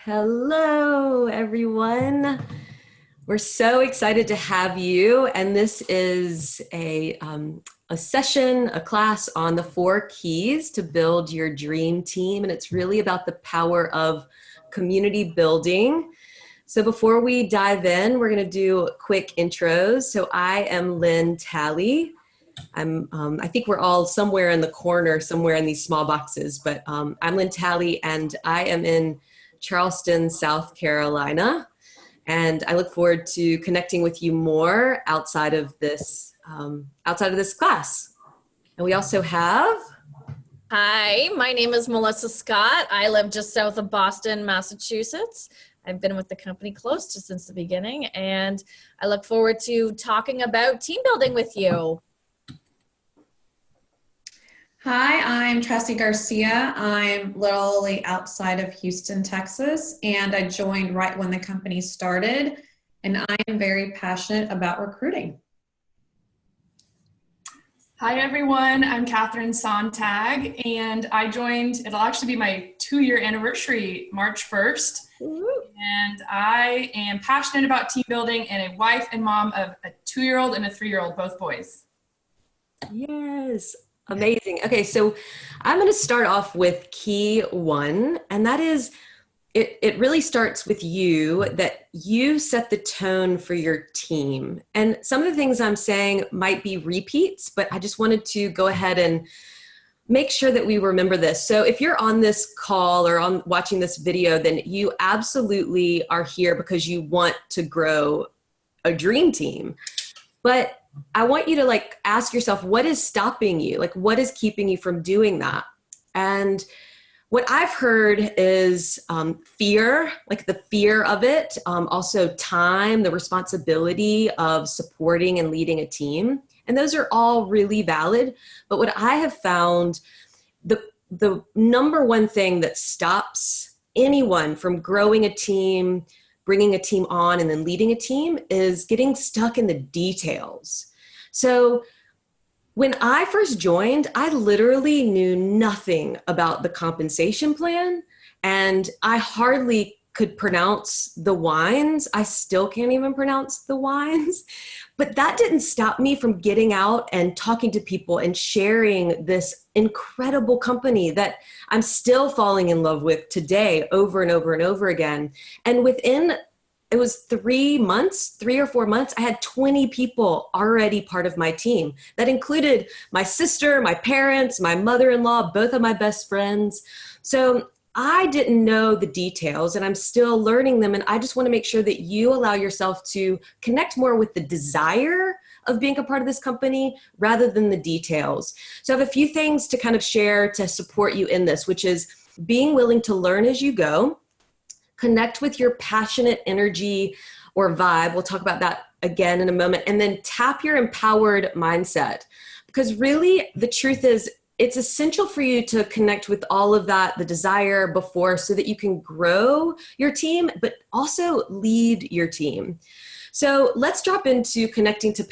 Hello, everyone. We're so excited to have you. And this is a session, a class on the 4 keys to build your dream team. And it's really about the power of community building. So before we dive in, we're going to do quick intros. So I am Lynn Talley. I think we're all somewhere in the corner, somewhere in these small boxes, but I'm Lynn Talley, and I am in Charleston, South Carolina. And I look forward to connecting with you more outside of this class. And we also have... Hi, my name is Melissa Scott. I live just south of Boston, Massachusetts. I've been with the company close to since the beginning, and I look forward to talking about team building with you. Hi, I'm Tracy Garcia. I'm literally outside of Houston, Texas, and I joined right when the company started, and I am very passionate about recruiting. Hi everyone, I'm Catherine Sontag, and I joined, it'll actually be my 2-year anniversary, March 1st. And I am passionate about team building and a wife and mom of a 2-year-old and a 3-year-old, both boys. Yes. Amazing. Okay, so I'm going to start off with key 1, and that is it really starts with you, that you set the tone for your team. And some of the things I'm saying might be repeats, but I just wanted to go ahead and make sure that we remember this. So if you're on this call or on watching this video, then you absolutely are here because you want to grow a dream team. But I want you to ask yourself, what is stopping you? What is keeping you from doing that? And what I've heard is fear, the fear of it. Also time, the responsibility of supporting and leading a team. And those are all really valid. But what I have found, the number one thing that stops anyone from growing a team, bringing a team on, and then leading a team is getting stuck in the details. So when I first joined, I literally knew nothing about the compensation plan, and I hardly could pronounce the wines. I still can't even pronounce the wines. But that didn't stop me from getting out and talking to people and sharing this incredible company that I'm still falling in love with today, over and over and over again. And it was 3 or 4 months, I had 20 people already part of my team. That included my sister, my parents, my mother-in-law, both of my best friends. So I didn't know the details, and I'm still learning them. And I just want to make sure that you allow yourself to connect more with the desire of being a part of this company rather than the details. So I have a few things to kind of share to support you in this, which is being willing to learn as you go. Connect with your passionate energy or vibe. We'll talk about that again in a moment. And then tap your empowered mindset. Because really, the truth is, it's essential for you to connect with all of that, the desire before, so that you can grow your team, but also lead your team. So let's drop into connecting to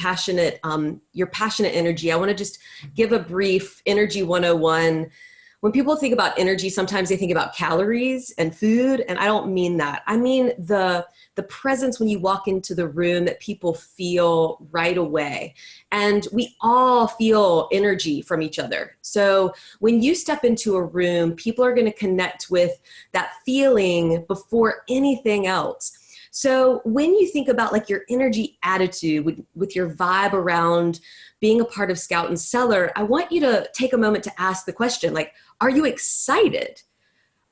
your passionate energy. I want to just give a brief Energy 101. When people think about energy, sometimes they think about calories and food, and I don't mean that. I mean the presence when you walk into the room that people feel right away. And we all feel energy from each other. So when you step into a room, people are going to connect with that feeling before anything else. So when you think about your energy attitude with your vibe around being a part of Scout and Cellar, I want you to take a moment to ask the question, are you excited?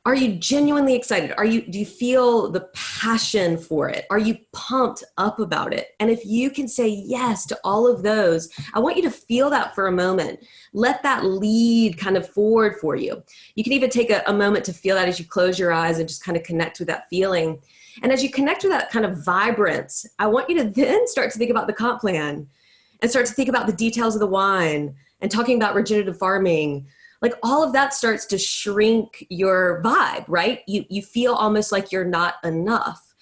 Are you genuinely excited? Do you feel the passion for it? Are you pumped up about it? And if you can say yes to all of those, I want you to feel that for a moment. Let that lead kind of forward for you. You can even take a moment to feel that as you close your eyes and just kind of connect with that feeling. And as you connect with that kind of vibrance, I want you to then start to think about the comp plan and start to think about the details of the wine and talking about regenerative farming. All of that starts to shrink your vibe, right? You feel almost like you're not enough.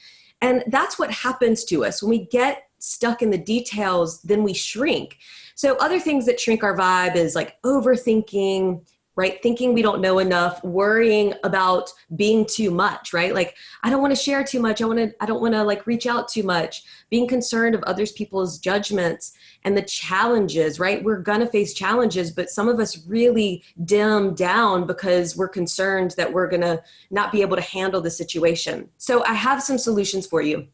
And that's what happens to us. When we get stuck in the details, then we shrink. So other things that shrink our vibe is overthinking, right? Thinking we don't know enough, worrying about being too much, right? Like, I don't want to share too much. I don't want to like reach out too much, being concerned of others people's judgments and the challenges, right? We're going to face challenges, but some of us really dim down because we're concerned that we're going to not be able to handle the situation. So I have some solutions for you.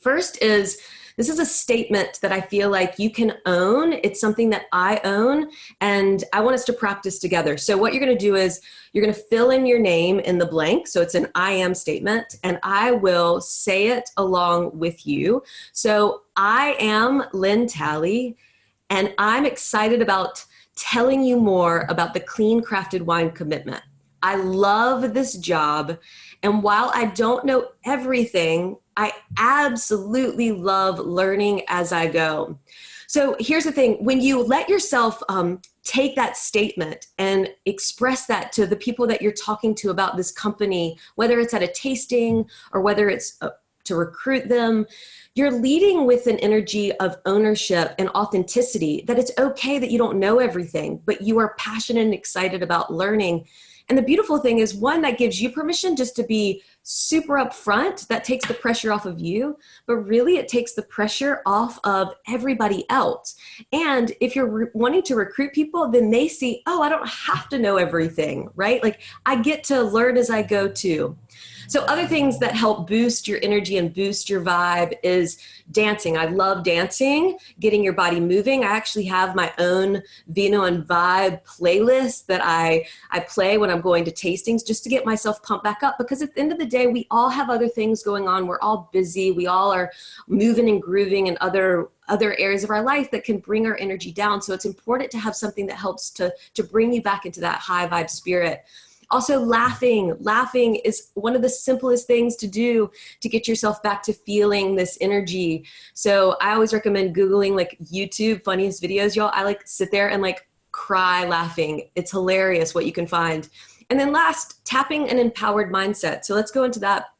First is, this is a statement that I feel like you can own. It's something that I own, and I want us to practice together. So what you're going to do is you're going to fill in your name in the blank. So it's an I am statement, and I will say it along with you. So I am Lynn Talley, and I'm excited about telling you more about the Clean Crafted Wine Commitment. I love this job, and while I don't know everything, I absolutely love learning as I go. So here's the thing. When you let yourself take that statement and express that to the people that you're talking to about this company, whether it's at a tasting or whether it's to recruit them, you're leading with an energy of ownership and authenticity, that it's okay that you don't know everything, but you are passionate and excited about learning. And the beautiful thing is, one, that gives you permission just to be super upfront. That takes the pressure off of you, but really it takes the pressure off of everybody else. And if you're wanting to recruit people, then they see, oh, I don't have to know everything, right? Like, I get to learn as I go too. So other things that help boost your energy and boost your vibe is dancing. I love dancing, getting your body moving. I actually have my own Vino and Vibe playlist that I play when I'm going to tastings, just to get myself pumped back up, because at the end of the day, we all have other things going on. We're all busy. We all are moving and grooving in other areas of our life that can bring our energy down. So it's important to have something that helps to bring you back into that high vibe spirit. Also, laughing. Laughing is one of the simplest things to do to get yourself back to feeling this energy. So I always recommend Googling like YouTube funniest videos, y'all. I like sit there and like cry laughing. It's hilarious what you can find. And then last, tapping an empowered mindset. So let's go into that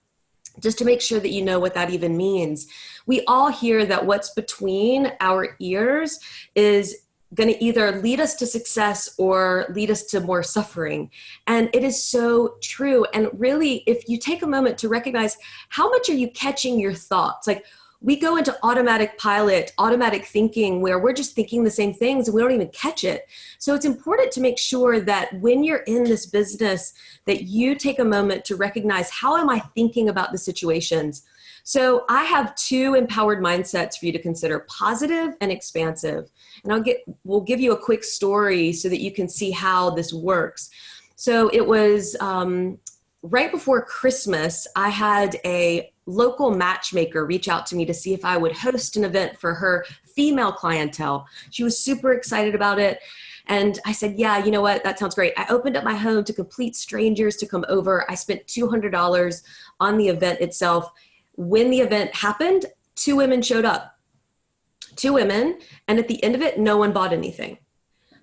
just to make sure that you know what that even means. We all hear that what's between our ears is going to either lead us to success or lead us to more suffering. And it is so true. And really, if you take a moment to recognize, how much are you catching your thoughts? Like, we go into automatic pilot, automatic thinking, where we're just thinking the same things and we don't even catch it. So it's important to make sure that when you're in this business, that you take a moment to recognize, how am I thinking about the situations? So I have two empowered mindsets for you to consider: positive and expansive. And we'll give you a quick story so that you can see how this works. So it was right before Christmas, I had a local matchmaker reach out to me to see if I would host an event for her female clientele. She was super excited about it. And I said, yeah, you know what? That sounds great. I opened up my home to complete strangers to come over. I spent $200 on the event itself. When the event happened, 2 women showed up. 2 women, and at the end of it, no one bought anything.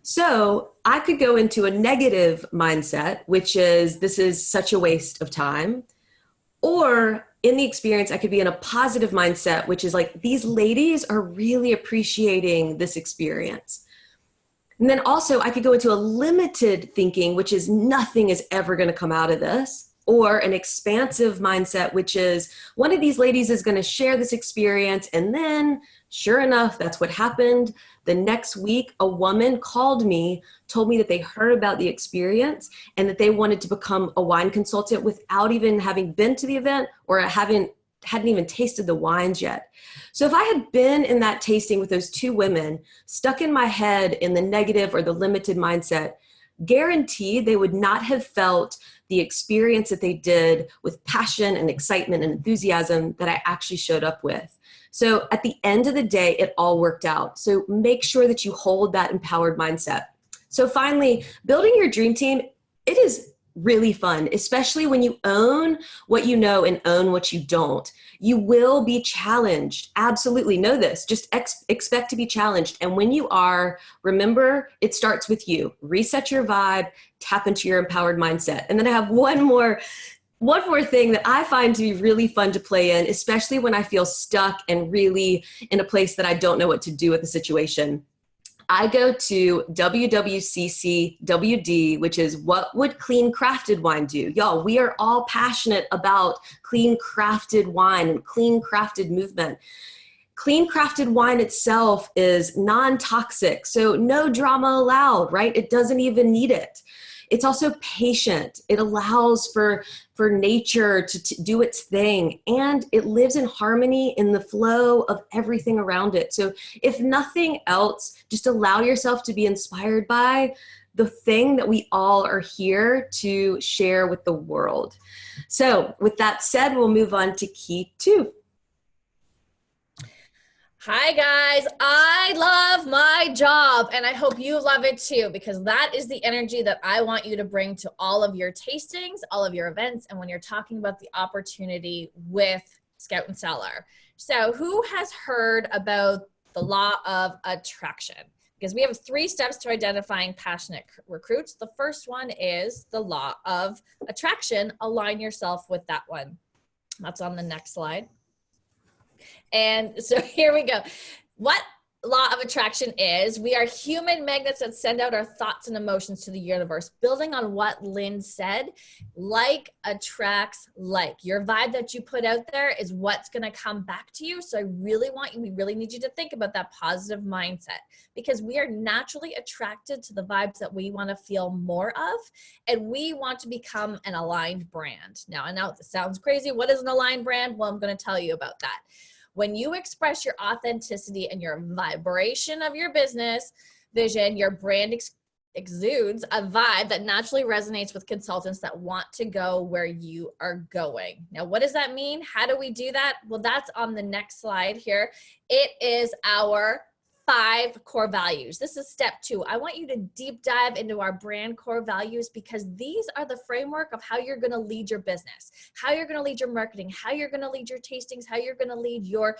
So I could go into a negative mindset, which is, this is such a waste of time. Or in the experience, I could be in a positive mindset, which is like, these ladies are really appreciating this experience. And then also I could go into a limited thinking, which is, nothing is ever going to come out of this. Or an expansive mindset, which is, one of these ladies is going to share this experience. And then, sure enough, that's what happened. The next week, a woman called me, told me that they heard about the experience and that they wanted to become a wine consultant without even having been to the event or hadn't even tasted the wines yet. So if I had been in that tasting with those 2 women, stuck in my head in the negative or the limited mindset, guaranteed they would not have felt the experience that they did with passion and excitement and enthusiasm that I actually showed up with. So at the end of the day, it all worked out. So make sure that you hold that empowered mindset. So finally, building your dream team, it is really fun, especially when you own what you know and own what you don't. You will be challenged. Absolutely know this. Just expect to be challenged. And when you are, remember, it starts with you. Reset your vibe, tap into your empowered mindset. And then I have one more thing that I find to be really fun to play in, especially when I feel stuck and really in a place that I don't know what to do with the situation. I go to WWCCWD, which is what would clean crafted wine do? Y'all, we are all passionate about clean crafted wine and clean crafted movement. Clean crafted wine itself is non-toxic, so no drama allowed, right? It doesn't even need it. It's also patient. It allows for nature to do its thing, and it lives in harmony in the flow of everything around it. So if nothing else, just allow yourself to be inspired by the thing that we all are here to share with the world. So with that said, we'll move on to key 2. Hi guys, I love my job and I hope you love it too, because that is the energy that I want you to bring to all of your tastings, all of your events, and when you're talking about the opportunity with Scout and Cellar. So who has heard about the law of attraction? Because we have 3 steps to identifying passionate recruits. The first one is the law of attraction. Align yourself with that one. That's on the next slide. And so here we go. What law of attraction is, we are human magnets that send out our thoughts and emotions to the universe. Building on what Lynn said, like attracts like. Your vibe that you put out there is what's going to come back to you. So we really need you to think about that positive mindset, because we are naturally attracted to the vibes that we want to feel more of, and we want to become an aligned brand. Now, I know this sounds crazy. What is an aligned brand? Well, I'm going to tell you about that. When you express your authenticity and your vibration of your business vision, your brand exudes a vibe that naturally resonates with consultants that want to go where you are going. Now, what does that mean? How do we do that? Well, that's on the next slide here. It is our 5 core values. This is step 2. I want you to deep dive into our brand core values, because these are the framework of how you're going to lead your business, how you're going to lead your marketing, how you're going to lead your tastings, how you're going to lead your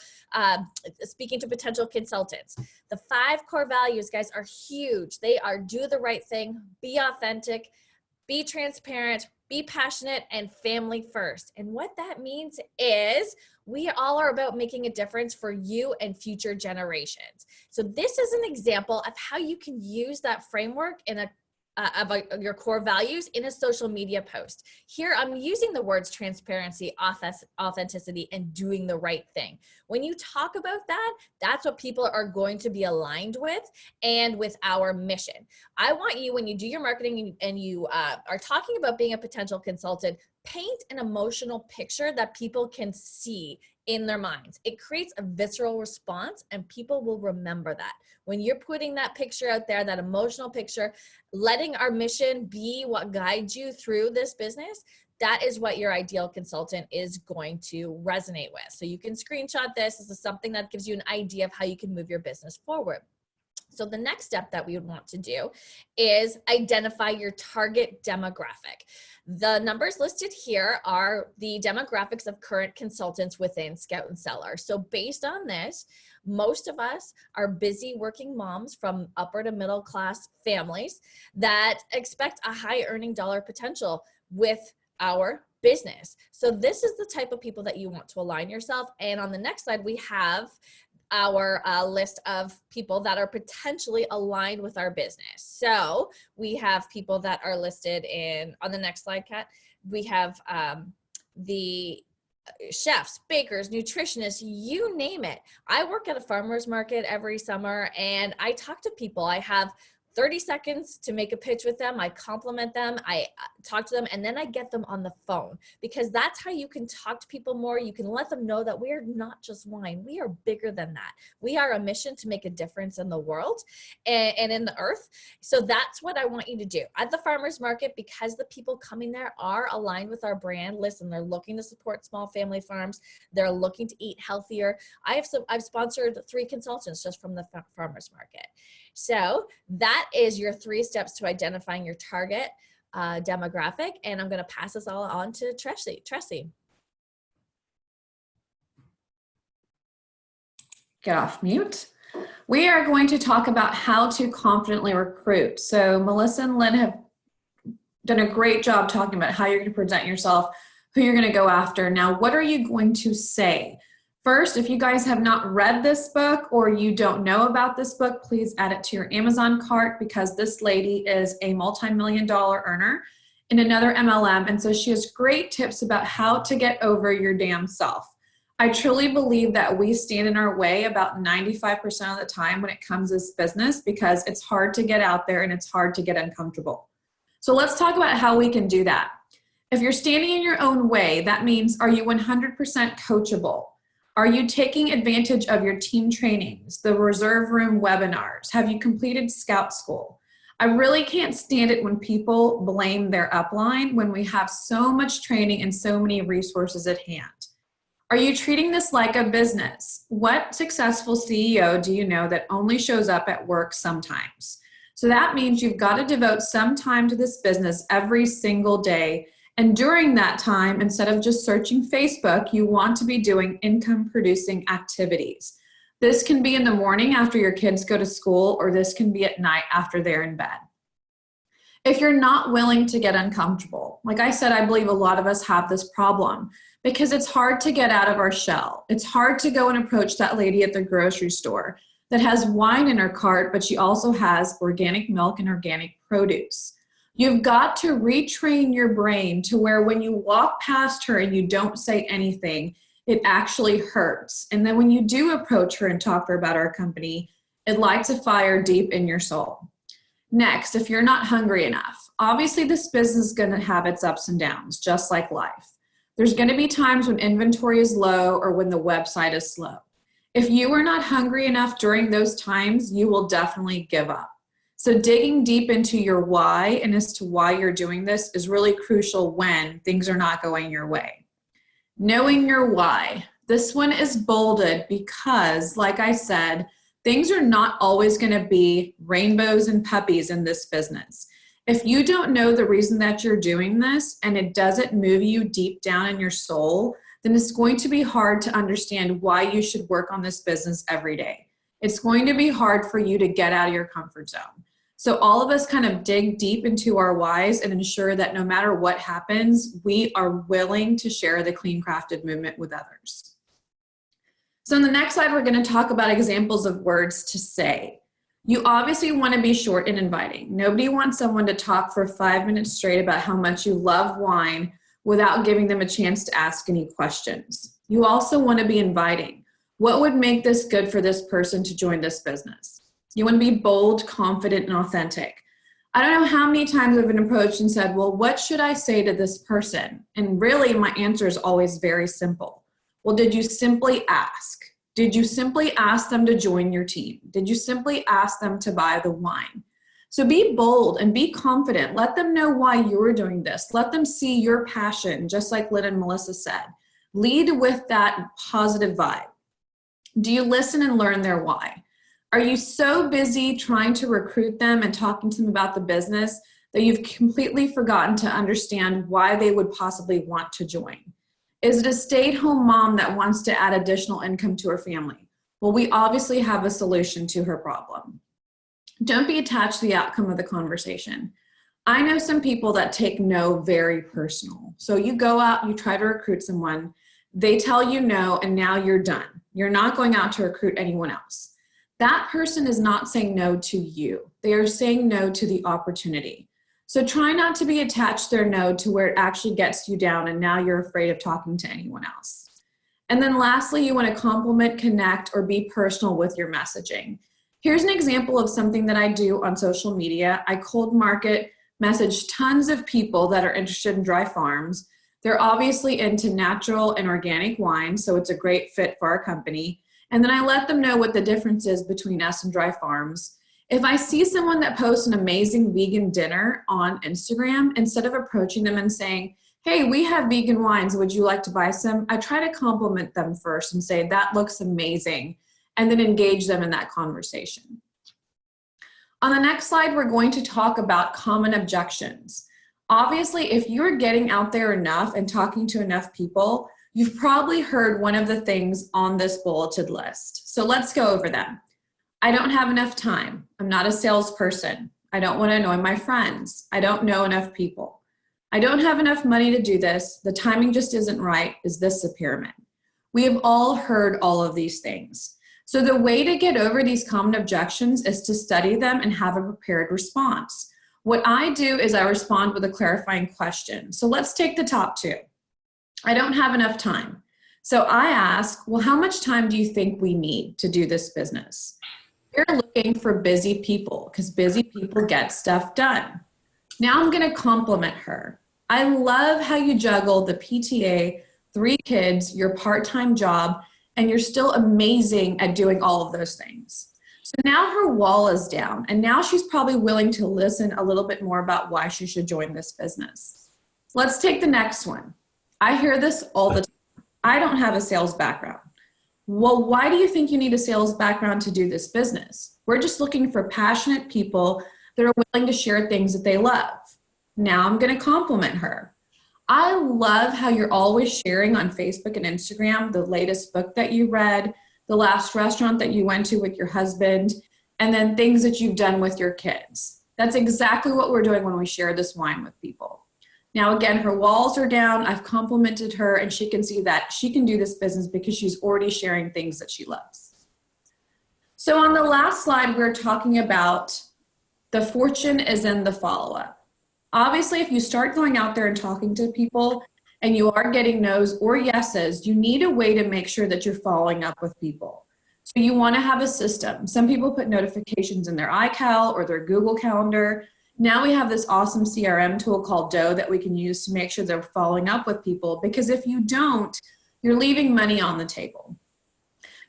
speaking to potential consultants. The 5 core values, guys, are huge. They are: do the right thing, be authentic, be transparent, be passionate, and family first. And what that means is we all are about making a difference for you and future generations. So this is an example of how you can use that framework in your core values in a social media post. Here, I'm using the words transparency, authenticity, and doing the right thing. When you talk about that, that's what people are going to be aligned with, and with our mission. I want you, when you do your marketing and you are talking about being a potential consultant, paint an emotional picture that people can see in their minds. It creates a visceral response, and people will remember that. When you're putting that picture out there, that emotional picture, letting our mission be what guides you through this business, that is what your ideal consultant is going to resonate with. So you can screenshot this. This is something that gives you an idea of how you can move your business forward. So the next step that we would want to do is identify your target demographic. The numbers listed here are the demographics of current consultants within Scout and Cellar. So based on this, most of us are busy working moms from upper to middle class families that expect a high earning dollar potential with our business. So this is the type of people that you want to align yourself. And on the next slide, we have our list of people that are potentially aligned with our business. So we have people that are listed in, on the next slide, Kat, we have the chefs, bakers, nutritionists, you name it. I work at a farmer's market every summer, and I talk to people. I have 30 seconds to make a pitch with them. I compliment them, I talk to them, and then I get them on the phone, because that's how you can talk to people more. You can let them know that we are not just wine. We are bigger than that. We are a mission to make a difference in the world and in the earth. So that's what I want you to do at the farmer's market, because the people coming there are aligned with our brand. Listen, they're looking to support small family farms. They're looking to eat healthier. I've sponsored 3 consultants just from the farmer's market. So that is your 3 steps to identifying your target demographic. And I'm going to pass this all on to Tressie. Get off mute. We are going to talk about how to confidently recruit. So Melissa and Lynn have done a great job talking about how you're going to present yourself, who you're going to go after. Now, what are you going to say? First, if you guys have not read this book or you don't know about this book, please add it to your Amazon cart, because this lady is a multi-million-dollar earner in another MLM. And so she has great tips about how to get over your damn self. I truly believe that we stand in our way about 95% of the time when it comes to this business, because it's hard to get out there and it's hard to get uncomfortable. So let's talk about how we can do that. If you're standing in your own way, that means, are you 100% coachable? Are you taking advantage of your team trainings, the reserve room webinars? Have you completed Scout School? I really can't stand it when people blame their upline when we have so much training and so many resources at hand. Are you treating this like a business? What successful CEO do you know that only shows up at work sometimes? So that means you've got to devote some time to this business every single day. And during that time, instead of just searching Facebook, you want to be doing income-producing activities. This can be in the morning after your kids go to school, or this can be at night after they're in bed. If you're not willing to get uncomfortable, like I said, I believe a lot of us have this problem because it's hard to get out of our shell. It's hard to go and approach that lady at the grocery store that has wine in her cart, but she also has organic milk and organic produce. You've got to retrain your brain to where when you walk past her and you don't say anything, it actually hurts. And then when you do approach her and talk to her about our company, it lights a fire deep in your soul. Next, if you're not hungry enough, obviously this business is going to have its ups and downs, just like life. There's going to be times when inventory is low or when the website is slow. If you are not hungry enough during those times, you will definitely give up. So digging deep into your why and as to why you're doing this is really crucial when things are not going your way. Knowing your why. This one is bolded because, like I said, things are not always going to be rainbows and puppies in this business. If you don't know the reason that you're doing this and it doesn't move you deep down in your soul, then it's going to be hard to understand why you should work on this business every day. It's going to be hard for you to get out of your comfort zone. So all of us kind of dig deep into our whys and ensure that no matter what happens, we are willing to share the Clean Crafted movement with others. So in the next slide, we're going to talk about examples of words to say. You obviously want to be short and inviting. Nobody wants someone to talk for 5 minutes straight about how much you love wine without giving them a chance to ask any questions. You also want to be inviting. What would make this good for this person to join this business? You want to be bold, confident, and authentic. I don't know how many times I've been approached and said, well, what should I say to this person? And really, my answer is always very simple. Well, did you simply ask? Did you simply ask them to join your team? Did you simply ask them to buy the wine? So be bold and be confident. Let them know why you're doing this. Let them see your passion, just like Lynn and Melissa said. Lead with that positive vibe. Do you listen and learn their why? Are you so busy trying to recruit them and talking to them about the business that you've completely forgotten to understand why they would possibly want to join? Is it a stay-at-home mom that wants to add additional income to her family? Well, we obviously have a solution to her problem. Don't be attached to the outcome of the conversation. I know some people that take no very personal. So you go out, you try to recruit someone, they tell you no, and now you're done. You're not going out to recruit anyone else. That person is not saying no to you. They are saying no to the opportunity. So try not to be attached to their no to where it actually gets you down and now you're afraid of talking to anyone else. And then lastly, you want to compliment, connect, or be personal with your messaging. Here's an example of something that I do on social media. I cold market message tons of people that are interested in dry farms. They're obviously into natural and organic wine, so it's a great fit for our company. And then I let them know what the difference is between us and dry farms. If I see someone that posts an amazing vegan dinner on Instagram, instead of approaching them and saying, hey, we have vegan wines, would you like to buy some? I try to compliment them first and say, that looks amazing, and then engage them in that conversation. On the next slide, we're going to talk about common objections. Obviously, if you're getting out there enough and talking to enough people, you've probably heard one of the things on this bulleted list. So let's go over them. I don't have enough time. I'm not a salesperson. I don't want to annoy my friends. I don't know enough people. I don't have enough money to do this. The timing just isn't right. Is this a pyramid? We have all heard all of these things. So the way to get over these common objections is to study them and have a prepared response. What I do is I respond with a clarifying question. So let's take the top two. I don't have enough time. So I ask, well, how much time do you think we need to do this business? We're looking for busy people because busy people get stuff done. Now I'm going to compliment her. I love how you juggle the PTA, 3 kids, your part-time job, and you're still amazing at doing all of those things. So now her wall is down, and now she's probably willing to listen a little bit more about why she should join this business. Let's take the next one. I hear this all the time. I don't have a sales background. Well, why do you think you need a sales background to do this business? We're just looking for passionate people that are willing to share things that they love. Now I'm going to compliment her. I love how you're always sharing on Facebook and Instagram the latest book that you read, the last restaurant that you went to with your husband, and then things that you've done with your kids. That's exactly what we're doing when we share this wine with people. Now, again, her walls are down. I've complimented her, and she can see that she can do this business because she's already sharing things that she loves. So on the last slide, we're talking about the fortune is in the follow-up. Obviously, if you start going out there and talking to people and you are getting no's or yeses, you need a way to make sure that you're following up with people. So you want to have a system. Some people put notifications in their iCal or their Google Calendar. Now we have this awesome CRM tool called Doe that we can use to make sure they're following up with people, because if you don't, you're leaving money on the table.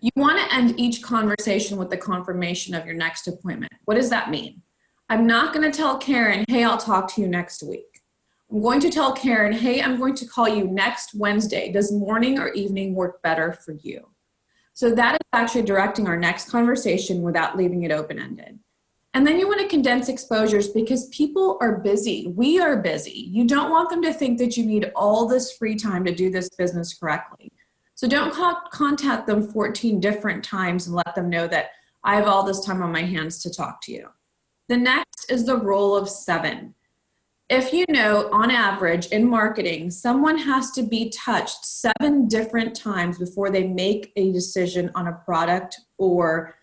You want to end each conversation with the confirmation of your next appointment. What does that mean? I'm not going to tell Karen, hey, I'll talk to you next week. I'm going to tell Karen, hey, I'm going to call you next Wednesday. Does morning or evening work better for you? So that is actually directing our next conversation without leaving it open-ended. And then you want to condense exposures because people are busy. We are busy. You don't want them to think that you need all this free time to do this business correctly. So don't contact them 14 different times and let them know that I have all this time on my hands to talk to you. The next is the rule of 7. If you know, on average in marketing, someone has to be touched 7 different times before they make a decision on a product or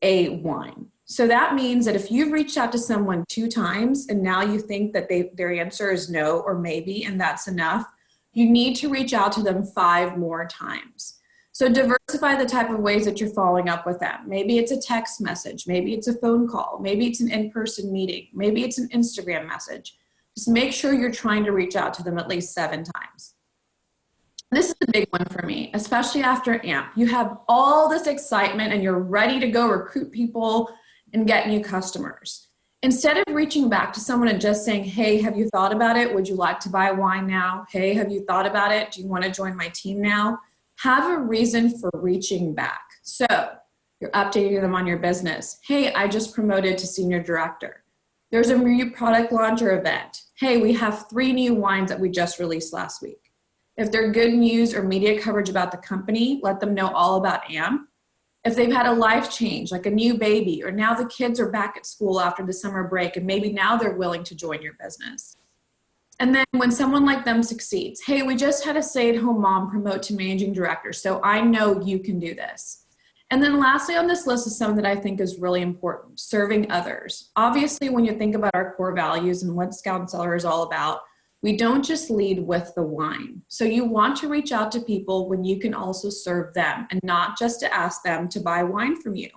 a wine. So that means that if you've reached out to someone 2 times and now you think that their answer is no or maybe, and that's enough, you need to reach out to them 5 more times. So diversify the type of ways that you're following up with them. Maybe it's a text message, maybe it's a phone call, maybe it's an in-person meeting, maybe it's an Instagram message. Just make sure you're trying to reach out to them at least 7 times. This is a big one for me, especially after AMP. You have all this excitement and you're ready to go recruit people and get new customers. Instead of reaching back to someone and just saying, hey, have you thought about it? Would you like to buy wine now? Hey, have you thought about it? Do you want to join my team now? Have a reason for reaching back. So you're updating them on your business. Hey, I just promoted to senior director. There's a new product launch or event. Hey, we have 3 new wines that we just released last week. If they're good news or media coverage about the company, let them know all about AMP. If they've had a life change, like a new baby, or now the kids are back at school after the summer break, and maybe now they're willing to join your business. And then when someone like them succeeds, hey, we just had a stay-at-home mom promote to managing director, so I know you can do this. And then lastly on this list is something that I think is really important, serving others. Obviously, when you think about our core values and what Scout and Cellar is all about, we don't just lead with the wine. So you want to reach out to people when you can also serve them and not just to ask them to buy wine from you.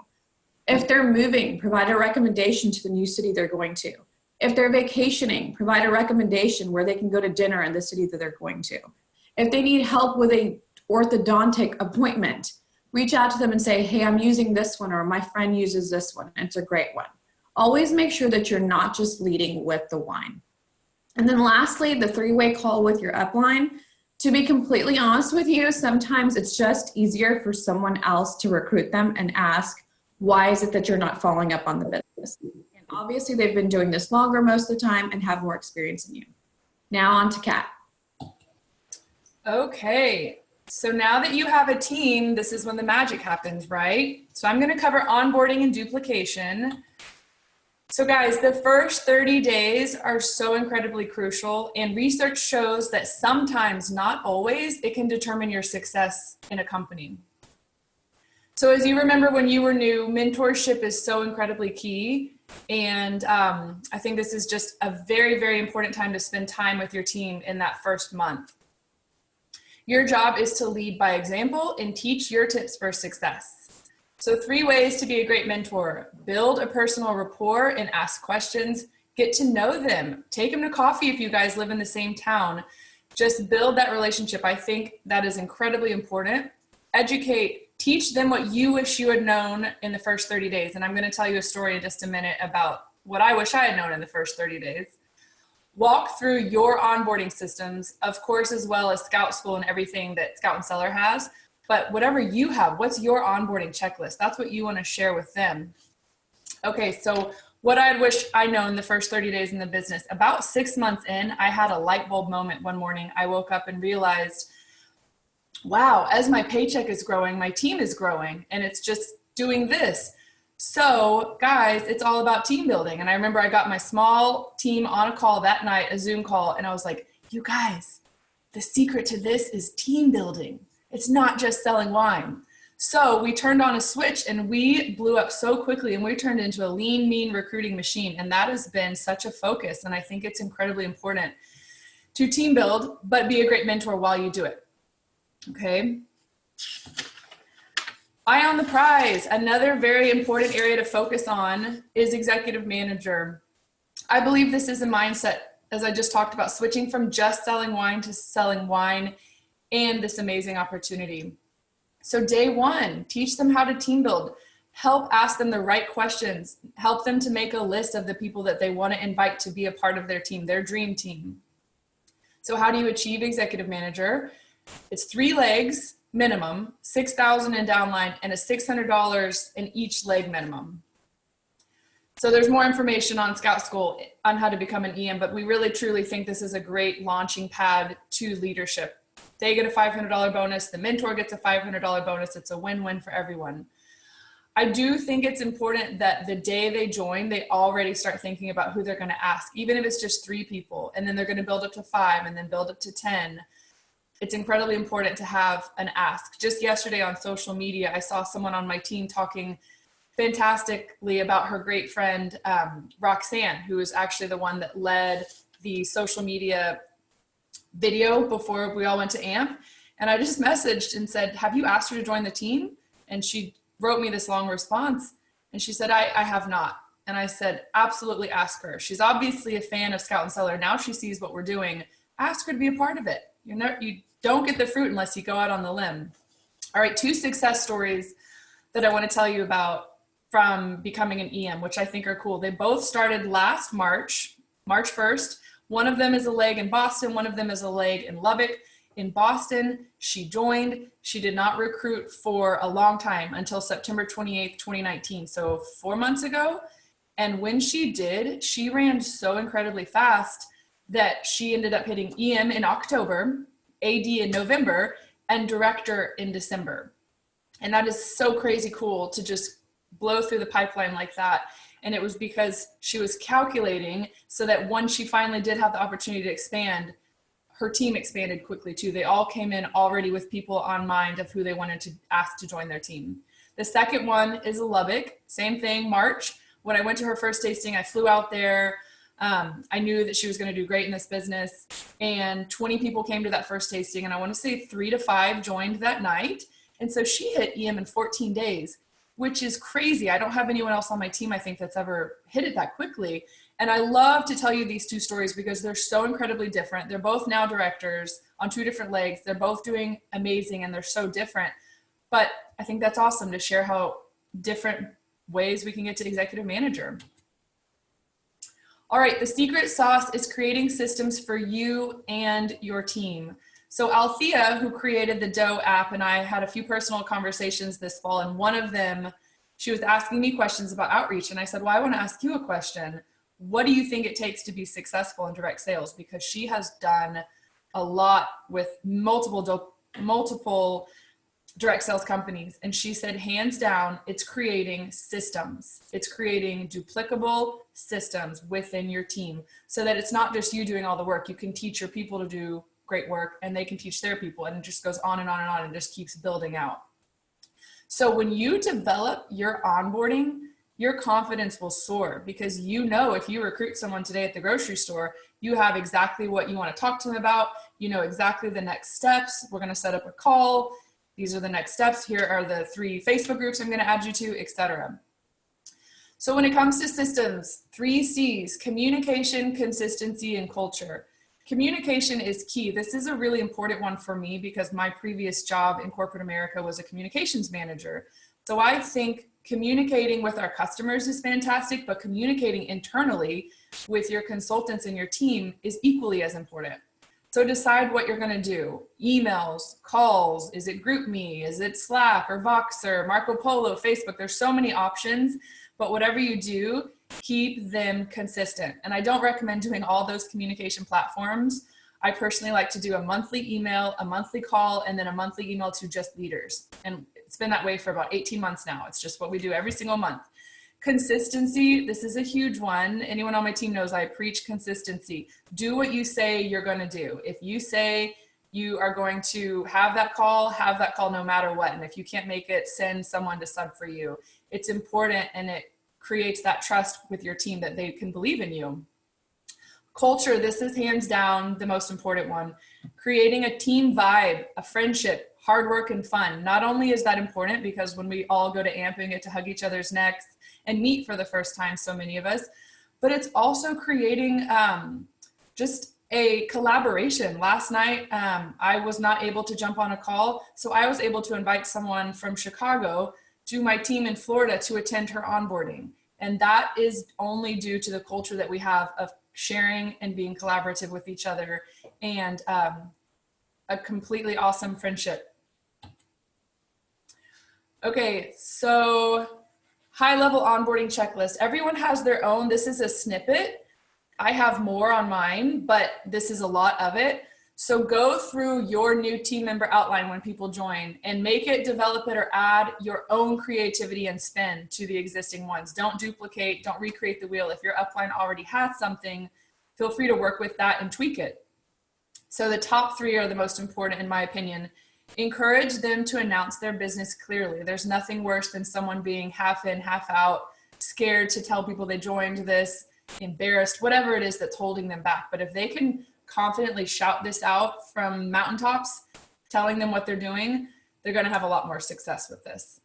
If they're moving, provide a recommendation to the new city they're going to. If they're vacationing, provide a recommendation where they can go to dinner in the city that they're going to. If they need help with a orthodontic appointment, reach out to them and say, hey, I'm using this one, or my friend uses this one, and it's a great one. Always make sure that you're not just leading with the wine. And then lastly, the 3-way call with your upline. To be completely honest with you, sometimes it's just easier for someone else to recruit them and ask, why is it that you're not following up on the business? And obviously they've been doing this longer most of the time and have more experience than you. Now on to Kat. Okay, so now that you have a team, this is when the magic happens, right? So I'm going to cover onboarding and duplication. So guys, the first 30 days are so incredibly crucial, and research shows that sometimes, not always, it can determine your success in a company. So as you remember when you were new, mentorship is so incredibly key. And I think this is just a very, very important time to spend time with your team in that first month. Your job is to lead by example and teach your tips for success. So 3 ways to be a great mentor: build a personal rapport and ask questions, get to know them, take them to coffee if you guys live in the same town. Just build that relationship. I think that is incredibly important. Educate, teach them what you wish you had known in the first 30 days. And I'm going to tell you a story in just a minute about what I wish I had known in the first 30 days. Walk through your onboarding systems, of course, as well as Scout School and everything that Scout and Seller has. But whatever you have, what's your onboarding checklist? That's what you want to share with them. Okay, so what I wish I known the first 30 days in the business. About 6 months in, I had a light bulb moment one morning. I woke up and realized, wow, as my paycheck is growing, my team is growing, and it's just doing this. So guys, it's all about team building. And I remember I got my small team on a call that night, a Zoom call, and I was like, you guys, the secret to this is team building. It's not just selling wine. So we turned on a switch and we blew up so quickly, and we turned into a lean, mean recruiting machine. And that has been such a focus. And I think it's incredibly important to team build, but be a great mentor while you do it. Okay. Eye on the prize. Another very important area to focus on is executive manager. I believe this is a mindset, as I just talked about, switching from just selling wine to selling wine and this amazing opportunity. So day 1, teach them how to team build. Help ask them the right questions. Help them to make a list of the people that they want to invite to be a part of their team, their dream team. So how do you achieve executive manager? It's 3 legs minimum, $6,000 in downline, and a $600 in each leg minimum. So there's more information on Scout School on how to become an EM, but we really truly think this is a great launching pad to leadership. They get a $500 bonus, the mentor gets a $500 bonus. It's a win-win for everyone. I do think it's important that the day they join, they already start thinking about who they're going to ask, even if it's just 3 people, and then they're going to build up to 5 and then build up to 10. It's incredibly important to have an ask. Just yesterday on social media, I saw someone on my team talking fantastically about her great friend, Roxanne, who is actually the one that led the social media video before we all went to AMP. And I just messaged and said, have you asked her to join the team? And she wrote me this long response. And she said, I have not. And I said, absolutely ask her. She's obviously a fan of Scout and Seller. Now she sees what we're doing. Ask her to be a part of it. You don't get the fruit unless you go out on the limb. All right, 2 success stories that I want to tell you about from becoming an EM, which I think are cool. They both started last March 1st. One of them is a leg in Boston. One of them is a leg in Lubbock. In Boston, she joined. She did not recruit for a long time until September 28th, 2019. So 4 months ago. And when she did, she ran so incredibly fast that she ended up hitting EM in October, AD in November, and director in December. And that is so crazy cool to just blow through the pipeline like that. And it was because she was calculating so that once she finally did have the opportunity to expand, her team expanded quickly too. They all came in already with people on mind of who they wanted to ask to join their team. The second one is Lubbock, same thing, March. When I went to her first tasting, I flew out there. I knew that she was going to do great in this business, and 20 people came to that first tasting, and I want to say 3 to 5 joined that night. And so she hit EM in 14 days, which is crazy. I don't have anyone else on my team, I think, that's ever hit it that quickly. And I love to tell you these 2 stories because they're so incredibly different. They're both now directors on 2 different legs. They're both doing amazing, and they're so different. But I think that's awesome to share how different ways we can get to executive manager. All right, the secret sauce is creating systems for you and your team. So Althea, who created the Dough app, and I had a few personal conversations this fall, and one of them, she was asking me questions about outreach, and I said, well, I want to ask you a question. What do you think it takes to be successful in direct sales? Because she has done a lot with multiple direct sales companies. And she said, hands down, it's creating systems. It's creating duplicable, systems within your team so that it's not just you doing all the work. You can teach your people to do great work and they can teach their people, and it just goes on and on and on and just keeps building out. So when you develop your onboarding, your confidence will soar, because you know if you recruit someone today at the grocery store, you have exactly what you want to talk to them about. You know exactly the next steps. We're going to set up a call. These are the next steps. Here are the 3 Facebook groups I'm going to add you to, etc. So when it comes to systems, 3 C's: communication, consistency, and culture. Communication is key. This is a really important one for me because my previous job in corporate America was a communications manager. So I think communicating with our customers is fantastic, but communicating internally with your consultants and your team is equally as important. So decide what you're going to do. Emails, calls, is it GroupMe, is it Slack or Voxer, Marco Polo, Facebook? There's so many options, but whatever you do, keep them consistent. And I don't recommend doing all those communication platforms. I personally like to do a monthly email, a monthly call, and then a monthly email to just leaders. And it's been that way for about 18 months now. It's just what we do every single month. Consistency, this is a huge one. Anyone on my team knows I preach consistency. Do what you say you're going to do. If you say you are going to have that call no matter what. And if you can't make it, send someone to sub for you. It's important, and it creates that trust with your team that they can believe in you. Culture, this is hands down the most important one. Creating a team vibe, a friendship, hard work, and fun. Not only is that important because when we all go to AMP and get to hug each other's necks and meet for the first time, so many of us, but it's also creating just a collaboration. Last night, I was not able to jump on a call, so I was able to invite someone from Chicago to my team in Florida to attend her onboarding. And that is only due to the culture that we have of sharing and being collaborative with each other, and a completely awesome friendship. Okay, so high-level onboarding checklist. Everyone has their own. This is a snippet. I have more on mine, but this is a lot of it. So go through your new team member outline when people join and make it, develop it, or add your own creativity and spin to the existing ones. Don't duplicate, don't recreate the wheel. If your upline already has something, feel free to work with that and tweak it. So the top 3 are the most important in my opinion. Encourage them to announce their business clearly. There's nothing worse than someone being half in, half out, scared to tell people they joined this, embarrassed, whatever it is that's holding them back. But if they can confidently shout this out from mountaintops, telling them what they're doing, they're going to have a lot more success with this.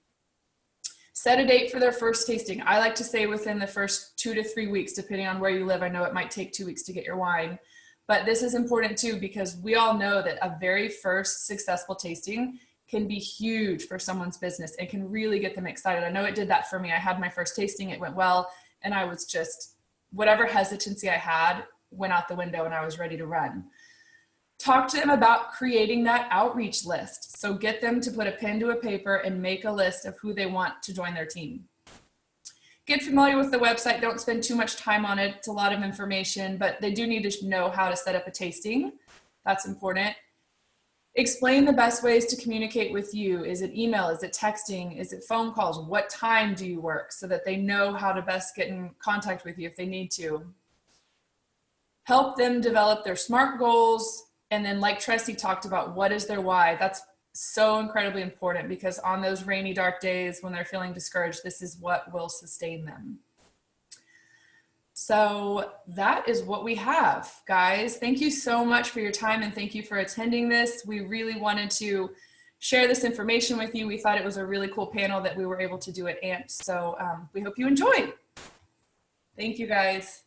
Set a date for their first tasting. I like to say within the first 2 to 3 weeks, depending on where you live. I know it might take 2 weeks to get your wine, but this is important too, because we all know that a very first successful tasting can be huge for someone's business and can really get them excited. I know it did that for me. I had my first tasting, it went well, and I was just, whatever hesitancy I had went out the window and I was ready to run. Talk to them about creating that outreach list. So get them to put a pen to a paper and make a list of who they want to join their team. Get familiar with the website. Don't spend too much time on it. It's a lot of information, but they do need to know how to set up a tasting. That's important. Explain the best ways to communicate with you. Is it email? Is it texting? Is it phone calls? What time do you work? So that they know how to best get in contact with you if they need to. Help them develop their SMART goals. And then like Tracy talked about, what is their why? That's so incredibly important, because on those rainy, dark days when they're feeling discouraged, this is what will sustain them. So that is what we have, guys. Thank you so much for your time, and thank you for attending this. We really wanted to share this information with you. We thought it was a really cool panel that we were able to do at AMP. So we hope you enjoyed. Thank you, guys.